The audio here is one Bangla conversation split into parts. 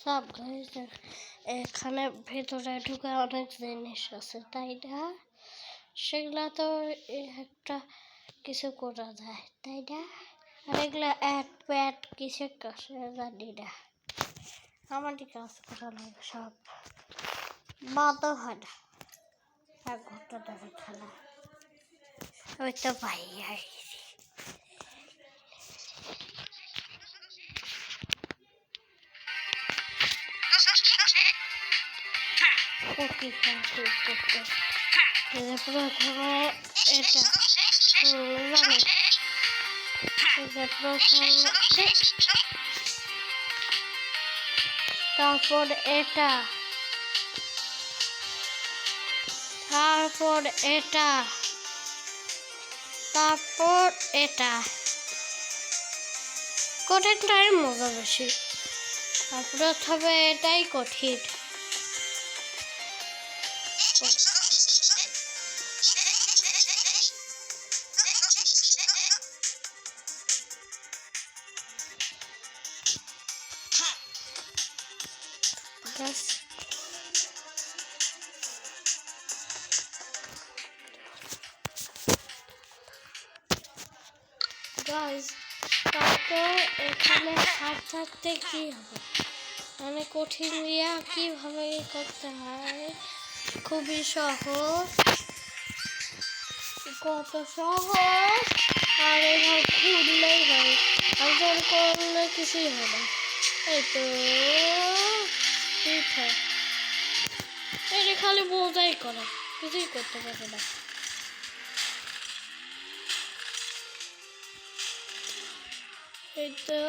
সব গাইস এখানে ভেতরে ঢুকে অনেক জিনিস আছে, তাই না? সেগুলা তো একটা কিছু করা যায়, তাই না? আর এগুলা এক প্যাট কিসের কাছে জানি না, আমারই কাজ করা লাগে সব, বাদও হয় না। এক ঘন্টা ধরে খেলা, ওই তো ভাইয়া প্রথমে এটা জানি, তারপর এটা, তারপর এটা, তারপর এটা, কঠিনটাই মজা বেশি। তারপরে হবে এটাই কঠিন। গাইস, তারপর এখানে থাকতে কি হবে, মানে কঠিন ইয়া কিভাবে করতে হয়, খুবই সহজ, কত সহজ। আর এভাবে খুললেই হয়, একজন করলে কিছুই হয় না। এই তো ঠিক হয়, এটা খালি বোঝাই করে, কিছুই করতে পারে না। এই তো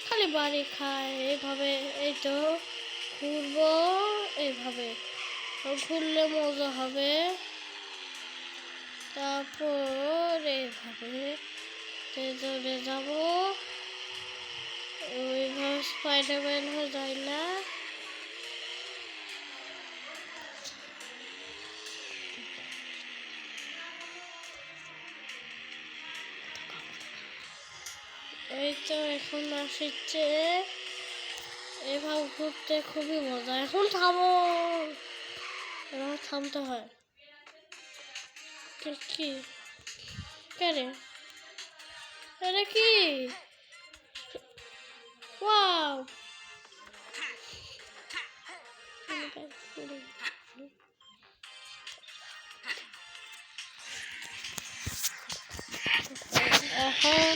খালি বাড়ি খায় এইভাবে, এই তো ঘুরবো এইভাবে, ঘুরলে মজা হবে। তারপর এইভাবে চলে যাবো, ওইভাবে স্পাইডারম্যান হয়ে যায় না। এই তো এখন আসছে, এভাবে ঘুরতে খুবই মজা। এখন থামো, এবার থামতে হয়। কি কেরে, এটা কি? ওয়াও, এখন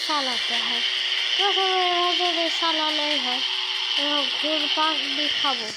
চালাতে হয়, প্রথমে চালালেই হয়। ঘুরপাক দিয়ে খাবো।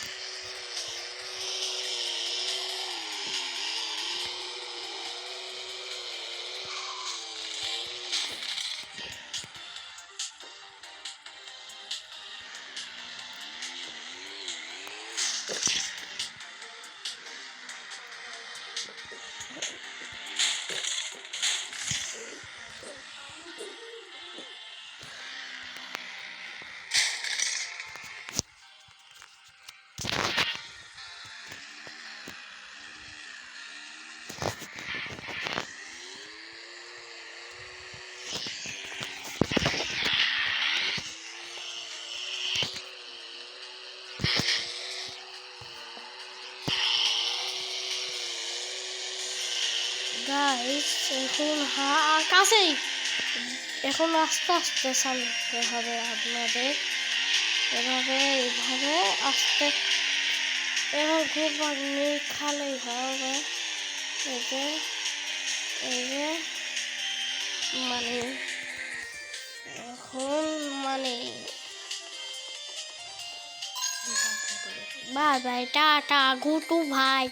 গাইস, এখন কাছেই, এখন আস্তে আস্তে চালাতে হবে আপনাদের, এভাবে এইভাবে আস্তে, এবার ঘুরপাক নিয়ে খালেই হবে। এই যে মানে এখন মানে বাই বাই, টাটা, গুটু ভাই।